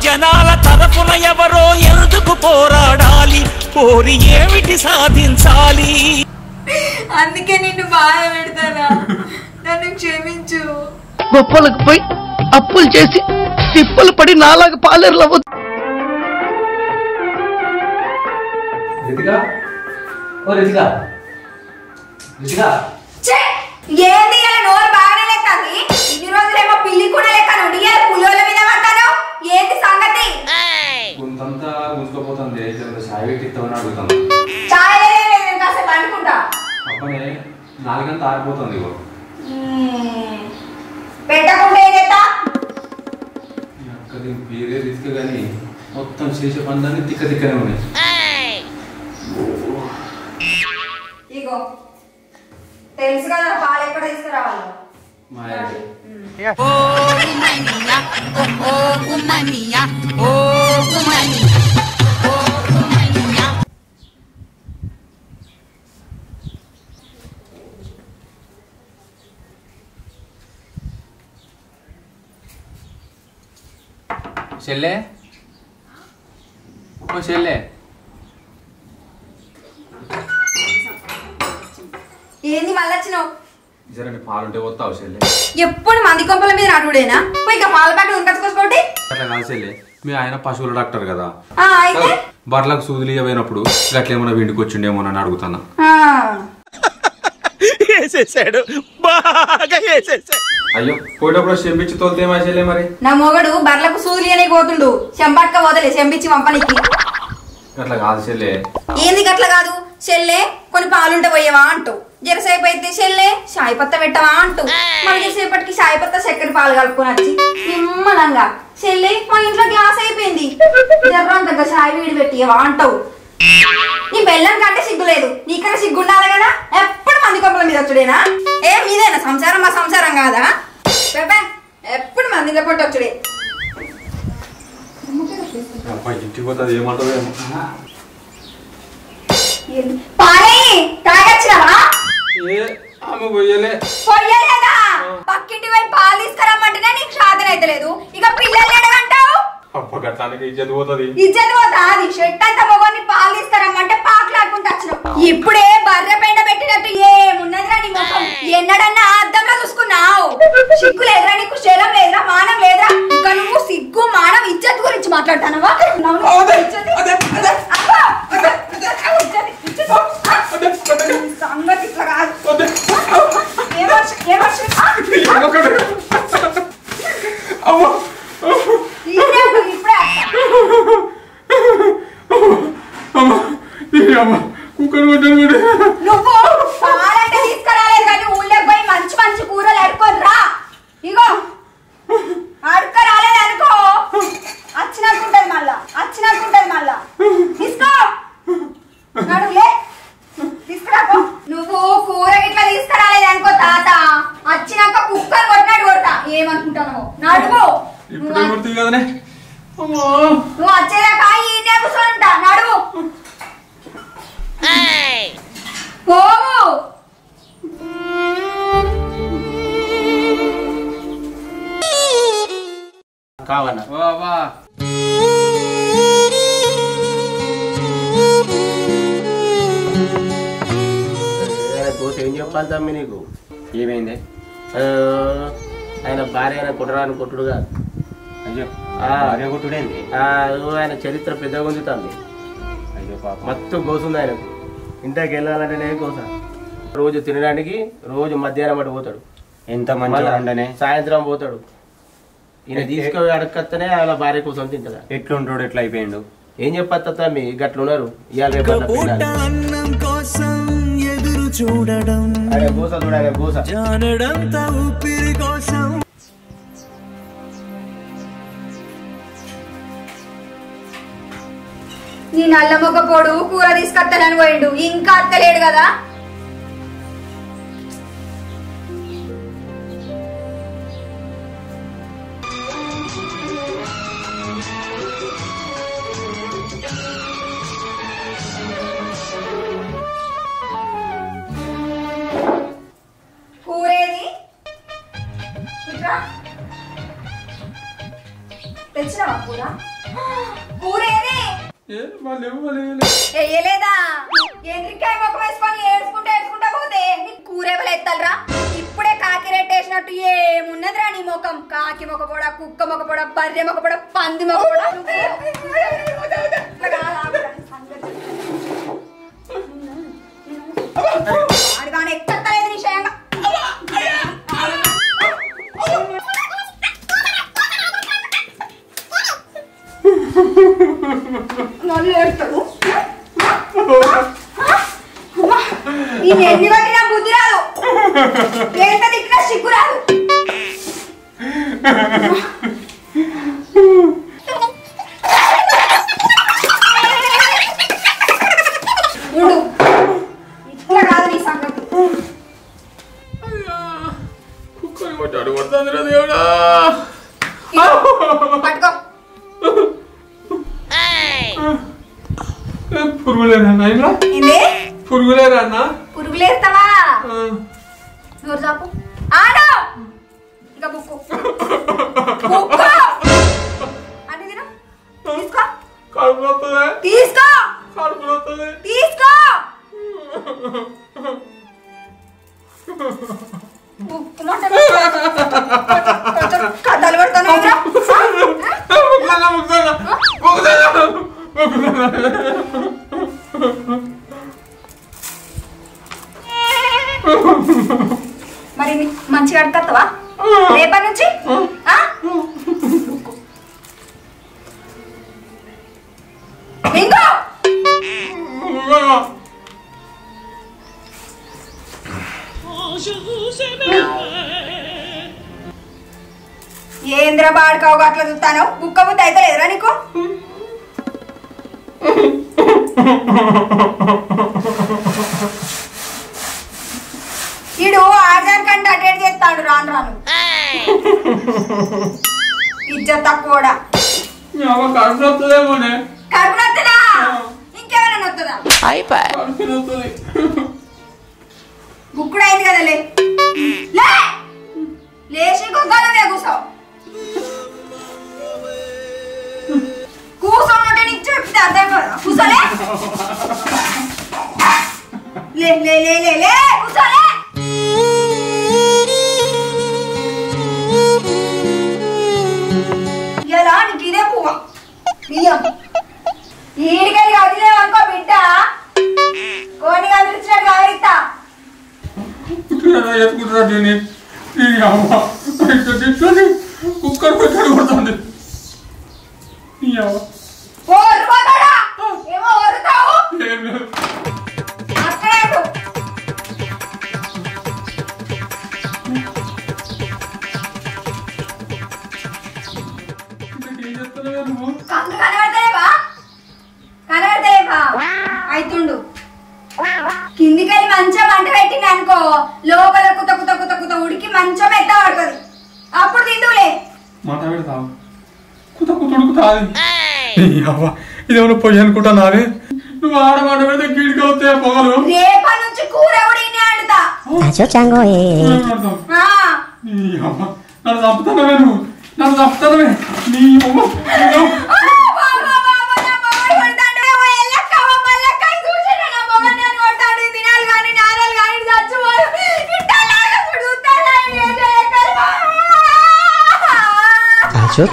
జనాల తరపున ఎవరో ఎందుకు పోరాడాలి, పోరి ఏమిటి సాధించాలి? అందుకే నిన్ను బాధ పెడతారా, నన్ను క్షమించు. గొప్పలకు పోయి అప్పులు చేసి తిప్పలు పడి నాలాగా పాలేరులు అవ్వదు. ఏంది నోరు బాగానే లెక్కది, ఇన్ని రోజులేమో పిల్లి కూడా లెక్క నుండి పులిహోర మీద పడతాను. ఏంటి సంగతి? కొంతంతా గుంజుకోపోతుంది, చాయ్ పెట్టిస్తామని అడుగుతాను. చాయ్ కాసేపు అనుకుంటా. అప్పనే 4 గంటలు ఆరిపోతుంది. పెట్టకుండా ఏం చేస్తా? అక్కడి వేరే రిస్క్ కానీ మొత్తం చేసే పనులన్నీ తిక్కనే ఉన్నాయి. ఇగో తెలుసు కదా పాలు ఎక్కడ తీసుకురావాలి. చెల్లె ఓ చెల్లె, ఏంది మళ్ళీ వచ్చినావు? జరండి పాలుంటే వస్తావు చెల్లె. ఎప్పుడు మంది కొంపల మీద అడుగుడేనా? ఇక పాల ప్యాకెట్ ఉనకొచ్చుకోండి. అట్లా కాదు చెల్లె, మీ ఆయన పశువుల డాక్టర్ కదా, అయితే బర్లకు సూదులు ఇవ్వనప్పుడు గట్ల ఏమన్నా విండికి వచ్చిండేమో అని అడుగుతాను. వేసేసాడు, బాగా వేసేసాడు. అయ్యో పోయేటప్పుడు చెంపించి తోలుతేమా చెల్లె? మరి నా మొగడు బర్లకు సూదులు అనే పోతుండు, చెంపట్క వదలే చెంపించి పంపనికి. అట్లా కాదు చెల్లె. ఏంది గట్ల కాదు చెల్లె, కొన్ని పాలుంటే పోయేవా అంటూ, జరసేపు అయితే చెల్లె షాయి పత్త పెట్టవా అంటూ, మళ్ళీ జరసేపటికి షాయి పత్త చక్కెర పాలు కలుపుకొని వచ్చి నిమ్మలంగా చెల్లె మా ఇంట్లో గ్లాస్ అయిపోయింది, జర్రంతగా షాయి వీడి పెట్టియవా అంటావు. నీ బెల్లం కంటే సిగ్గు లేదు, నీకన్నా సిగ్గు ఉండాలి కదా. ఎప్పుడు మంది కొంపల మీద వచ్చుడేనా? ఏ మీదేనా సంసారం? మా సంసారం కాదా? ఎప్పుడు మందిలో కొట్టి వచ్చుడే. ఇంటికి పోతుంది ఏమంటావు? పాలే తాగచ్చినవా? ఆమె పోయలే పొయ్యలేదా? పక్కింటి పోయి పాలు తీసుకురమ్మంటేనే నీకు సాధన అయితే లేదు, ఇక పిల్లలు ఎడగంటావు? గట్లానికి ఇజ్జత్ పోతుంది. ఇజ్జత్ పోతా? అది షెట్ అంతా మొగని పాలు తీసుకురమ్మంటే పాకులాడుకుంటూ వచ్చినావు. ఇప్పుడే బర్రె పెండ పెట్టినట్టు ఏమున్నదిరా నీ ముఖం? ఎన్నడన్నా అద్దంలో చూసుకున్నావు? సిగ్గు లేదురా నీకు? శరం లేదురా? మానం లేదురా? ఇక నువ్వు సిగ్గు మానం ఇజ్జత్ గురించి మాట్లాడతానవా? సంగతి ఇట్లా కాదు. నువ్వు పాలంటే తీసుకురాలేదు కానీ ఊళ్ళోకి పోయి మంచి మంచి కూరలు అడుకొని రా. ఇగో అడుక రాలేదు అనుకో, వచ్చినట్టుంటది మళ్ళా తీసుకో. నడులే తీసుకురాపో. నువ్వు కూర గిట్లా తీసుకురాలేదు అనుకో తాత, వచ్చినాక కుక్కర్ కొట్టినట్టు కొడతా. ఏమనుకుంటావు? నడువు. నువ్వు వచ్చేదాకా ఈయనే కూర్చొని ఉంటా. నడువు పోవు. కావన్నా ఏం చెప్పాలి తమ్మి నీకు? ఏమైంది? ఆయన భార్య ఆయన కొట్టరాని కొట్టుడుగా. అయ్యో భార్య కొట్టుడేంది? ఆయన చరిత్ర పెద్దగా ఉంది తమ్మి. అయ్యో పాప మొత్తం గోసుంది ఆయనకు. ఇంటికి వెళ్ళాలంటేనే గోస. రోజు తినడానికి రోజు మధ్యాహ్నం అటు పోతాడు, ఎంత మంచి సాయంత్రం పోతాడు. ఈయన తీసుకొని అడగత్తనే ఆయన భార్య కోసం తింటదా? ఎట్లుంటాడు? ఎట్లా అయిపోయిండు? ఏం చెప్పత్తా తమ్మి, గట్లున్నారు. ఇవాళ రేపు చూడడం గోస చూడాలి గోస. నీ నల్ల మొక్క పోడు కూర తీసుకొస్తానని పోయిండు, ఇంకా అత్తలేడు కదా. కూరేది తెచ్చినావా కూర? వేయలేదా? ఎండ్రికాయ ముఖం వేసుకొని ఏడ్చుకుంటా పోతే నీకు కూరేవలు ఎత్తాలరా? ఇప్పుడే కాకి రెట్టేసినట్టు ఏమున్నదిరా నీ ముఖం? కాకి మొకపోడ, కుక్క మొకపోడ, బర్రె మొకపోడ, పంది మొకపోడ. ఆడుగానే ఎక్కలేదు నిశ్చయంగా. నన్ను ఏడుతాడు. ఈ నెల్లి బట్టి నా బుద్ధి రాదు, ఎంత తిట్టినా సిగ్గు రాదు. ఇట్లా కాదు నీ సంగతి. పట్టుకో. పురుగులేస్తావా? నోరు చాపు. ఆడు ఇంకా బుక్కు అంటే తిను. తీసుకో తీసుకో తీసుకో. కథలు పడతాను. మరి మంచిగా అడుగుతావా రేపటి నుంచి? ఏంద్ర బాడుకావు అట్లా చూస్తాను? బుక్క బుద్ధి అయితే లేదురా నీకు? ఈడు ఆధార్ కంటే అటెండ్ చేస్తాడు రాను రాను. ఇజ్జత్ తక్కువడా? కడుపు నొత్తదా? ఇంకేమైనా నొత్తదా? బుక్కుడు అయింది కదా, లేచి కూర్చోనే కూర్చోవు. కూర్చోమంటే నీకు చెప్తే అర్థం కదా. కూర్చోలే లే లే లే లే లే కూర్చోలే. ఇలా నీకు ఇదే పువ్వ బియ్యం ఈడికెళ్ళి వదిలేవనుకో బిడ్డ, కోని కదిలిచ్చినట్టు కదిలిస్తా. కుక్కర్ పెట్టాడు కొడుతుంది. ఏమో వరుతావు అక్కడే కనబడతాయేవా అయితుండు. కిందికెళ్ళి మంచం మంట పెట్టింది అనుకో, లోపల కుత కుత కుత కుత ఉడికి మంచం ఎత్త పడుతుంది. అప్పుడు తిందులే. మాట పెడతావు కుత కుత ఉడుకుతాది. ఇదేమన్నా పొయ్యి అనుకుంటున్నావే నువ్వు? ఆడమాట పెడితే గీడికి అవుతాయి పొగలు. రేపటి నుంచి కూర కూడా ఇన్నే ఆడుతా. నన్ను చంపుతానవే నువ్వు, నన్ను చంపుతానవే. నీ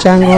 Chango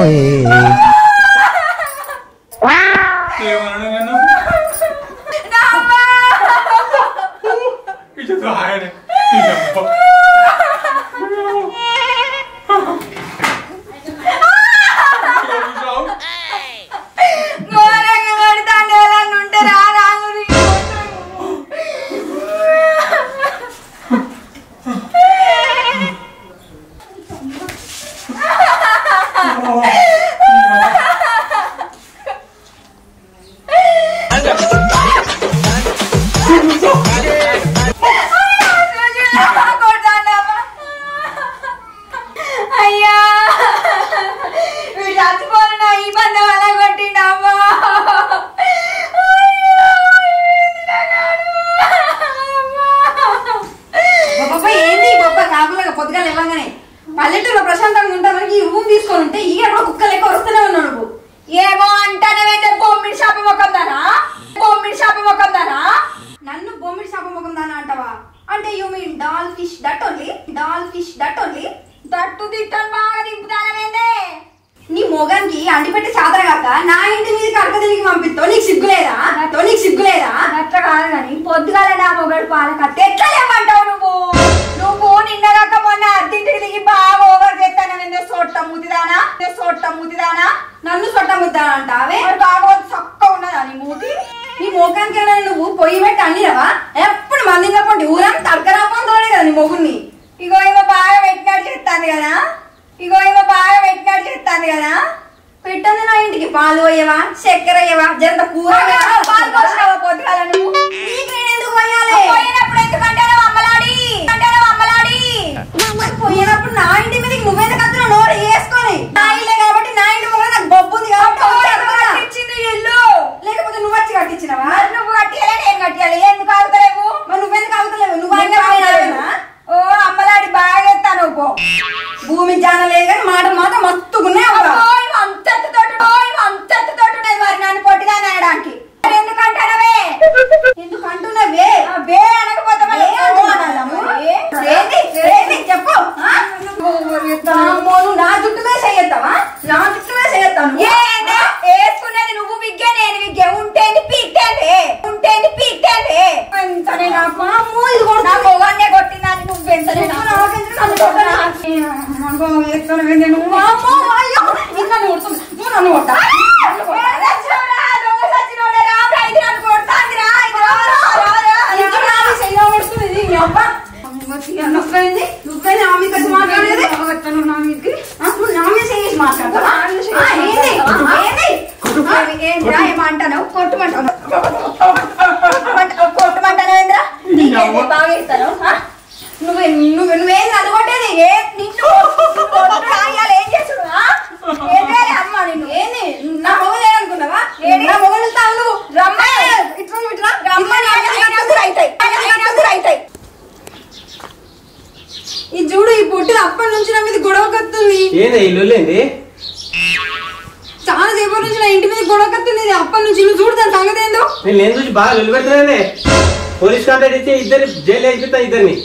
కాదు కానీ పొద్దుగాల నా మొగడు పాల కత్తి ఎట్లా లేమంటావు నువ్వు నిన్నగాక మొన్న అర్ధింటికి దిగి బాగా ఓవర్ చేస్తాను సొట్ట ముతిదానా నన్ను సొట్ట ముద్దానా అంటావే బాగా చక్క ఉన్నదా నీ మూతి నీ మోకానికి నువ్వు పొయ్యి పెట్టి అన్నినవా ఎప్పుడు మందిగా పండి ఊరని తడకరాపని తోడే కదా నీ మొగుడిని ఇగో బాగా పెట్టినట్టు చేస్తాను కదా పెట్టండి నా ఇంటికి పాలు పోయేవా చక్కెర అయ్యవా జంత కూర పాలు పోసినావా పొద్దుగాల నువ్వు నీకు నేనెందుకు పోయాలి పోయినప్పుడు ఎందుకంటే అమ్మలాడి పోయినప్పుడు నా ఇంటి మీదకి నువ్వెందుకు అతను నోరు వేసుకొని నా ఇల్లే కాబట్టి నా ఇంటి కూడా నాకు బొబ్బుంది కాబట్టి ఇచ్చింది ఇల్లు లేకపోతే నువ్వు వచ్చి కట్టించినవా నువ్వు కట్టియాలి నేను కట్టియాలి ఎందుకు ఆగుతలేవు మరి నువ్వెందుకు ఆగుతలేవు నువ్వు ఓ అమ్మలాడి బాగా ఎత్తాను పో భూమి జాన లేదు కానీ మాటలు మాత్రం మస్తుగున్నాయి అంతెత్తుతోటి మరి నన్ను పొట్టిగా అనడానికి ఎందుకంటున్నావే బే అనకపోతే చెప్పు నా జుట్టు మీద చేయొద్దావా వేసుకున్నది నువ్వు విగ్గే నేను విగ్గే ఉంటేంది పీక్తేంది ఎంతనే నాకు నా మొగాన్నే కొట్టిందని నువ్వు ఎంతనే నన్ను కొట్టా నువ్వే ఆమె కలిసి మాట్లాడేది మాట్లాడతావా ఏమంటావు కొట్టుమంటావు బాగా ఇస్తాను నువ్వేం అనుకోండి ఏం చేసుడు అమ్మ నిన్ను ఏంది నా మొగలు ఏమనుకున్నావా నా మొగలు తావు నువ్వు అవుతాయి ఈ చూడు ఈ పొట్టిది అప్పటి నుంచి నా మీద గొడవ కత్తుంది చాలా సేపటి నుంచి నా ఇంటి మీద గొడవ కత్తుంది అప్పటి నుంచి నువ్వు చూడు దాని సంగతి ఏందో నేను చూసి బాగా నిలబెడతానే పోలీస్ కంప్లైంట్ ఇచ్చి ఇద్దరు జైలు వేసిస్తా ఇద్దరిని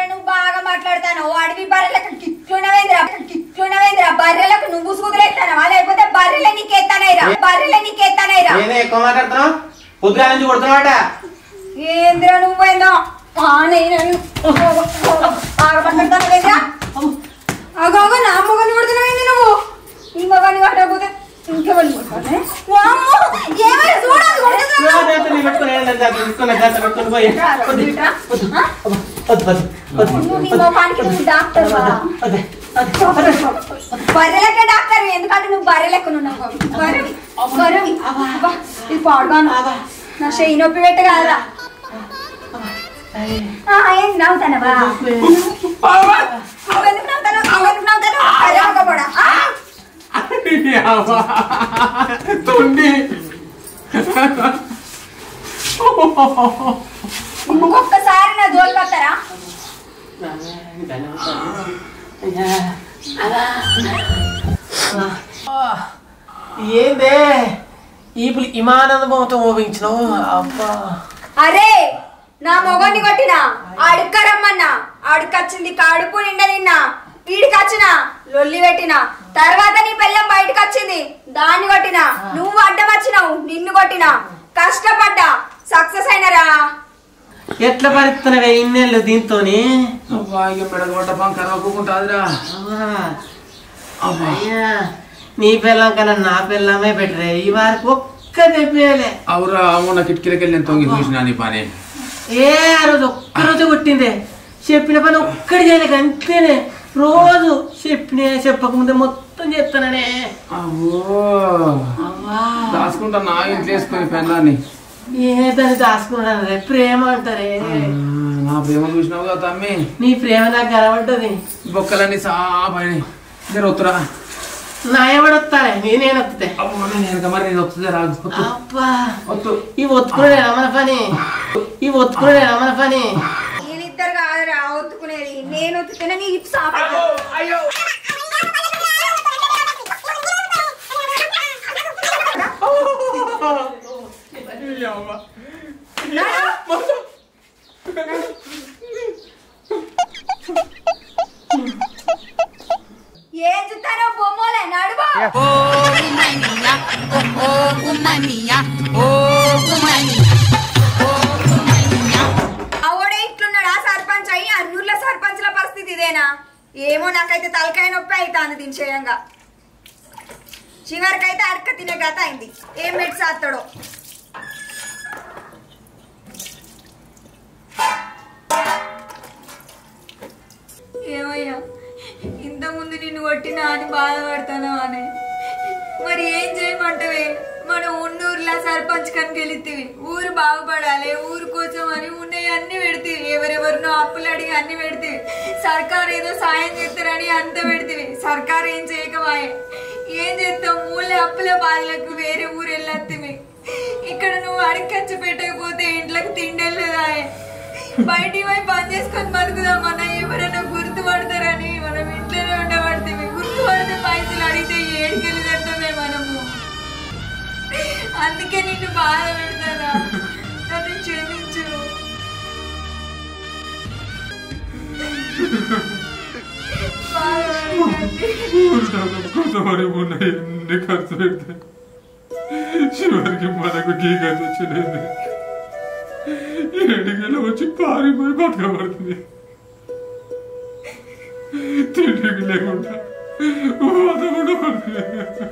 నువ్వు బాగా మాట్లాడతాను అడవి బర్రెలకు కిట్లునవేంద్రా బర్రెలకు నువ్వు సూదులేస్తానవా లేకపోతే బర్రెలే నీకెత్తానైరా నేనే ఎక్కువ మాట్లాడుతున్నావు పొద్దుగా నుంచి కొడుతున్నమాట ఏంద్రా నువ్వేందో అగో నా మొగని కొడుతున్నావేంది నువ్వు ఈ మొగని కొట్టకపోతే ఇంకెవరిని కొడతానే బర్రెలకే డాక్టర్ ఎందుకంటే నువ్వు బర్రెలెక్కనున్నావు ఇది పాడుగాను నా చెయ్యి నొప్పి పెట్ట కాదా ఏం నవ్వుతానవా ఇంకొకసారి నా జోలికి వస్తారా ఏందే ఇప్పుడు ఇమానందమవుతో మోగించినావు అబ్బా అరే నా మొగని కొట్టినా అడుక్కరమ్మన్నా అడుకొచ్చింది కడుపు నిండా తిన్నా వీడికొచ్చిన లొల్లి పెట్టినా తర్వాత నీ పిల్లం బయటకు వచ్చింది దాన్ని కొట్టినా నువ్వు అడ్డం వచ్చినావు నిన్ను కొట్టినా కష్టపడ్డా సక్సెస్ అయినరా ఎట్లా పడుతున్నావే ఇన్నేళ్ళు దీంతోని నీ పిల్లం కన్నా నా పిల్లమే పెట్టరే ఈ వారికి ఒక్క తెప్పేయాలి అవురా అవునా కిటికీలకి నేను తొంగి చూసినా నీ పని ఆ రోజు ఒక్కరోజు కొట్టిందే చెప్పిన పని ఒక్కడి చేయలేక అంతేనే రోజు చెప్పకముందే మొత్తం చెప్తాననే దాచుకుంటా నా ఇంట్లో వేసుకొని పెళ్ళాన్ని ఏదని దాచుకున్నాను ప్రేమ అంటారే నా ప్రేమ చూసినావు కదా తమ్మి నీ ప్రేమ నాకు కనబడ్డది బొక్కలన్నీ సాపని నేను వస్తురా నా ఎవడొస్తానే నేనేనొత్తే మరి నేను వస్తుందే రాదు అబ్బా ఇవి ఒత్తుకునేనా మన పని వీళ్ళిద్దరు కాదురా ఒత్తుకునేది నేను ఒత్తుకునే నీ సాప ఏం చూస్తారో బొమ్మలే నడువా ఓ గుమ్మనియా ఓ గుమ్మనియా ఓ గుమ్మనియా ఓ నాకైతే తలకాయ నొప్పి అవుతాను దీని చేయంగా. చివరికైతే అడక తినే గత అయింది. ఏం పెట్టి సాస్తాడో. ఏమయ్యా ఇంతకుముందు నిన్ను కొట్టినా అని బాధపడతాను అని, మరి ఏం చేయమంటవే? మనం ఉన్నూరులా సర్పంచ్ కనుక వెళితివి, ఊరు బాగుపడాలి ఊరు కోసం అని ఉన్నాయి అన్ని పెడితివి, ఎవరెవరినో అప్పులు అడిగి అన్ని పెడితివి, సర్కారు ఏదో సాయం చేస్తారని అంత పెడితివి, సర్కారు ఏం చేయకమాయే. ఏం చేస్తావు? ఊళ్ళో అప్పుల బాధలకు వేరే ఊరు వెళ్ళొత్తివి. ఇక్కడ నువ్వు అడిగచ్చి పెట్టకపోతే ఇంట్లోకి తిండెళ్ళదాయే. బయటికి పోయి పని చేసుకొని బతుకుదామన్నా ఎవరైనా గుర్తుపడతారని మనం ఇంట్లోనే ఉండబడితే, గుర్తుపడితే పైసలు అడిగితే ఏడుకెళ్ళి తెద్దామే మనము. అందుకే నిన్ను బాధ పెడతానా? నన్ను క్షమించు. కొంతమంది ఉన్నాయి ఎన్ని ఖర్చు పెడితే చివరికి మనకు గీ ఖర్చు వచ్చింది. ఏడుకెళ్ళి వచ్చి పారిపోయి బతకబడుతుంది. తిండికి లేకుండా పడుతుంది.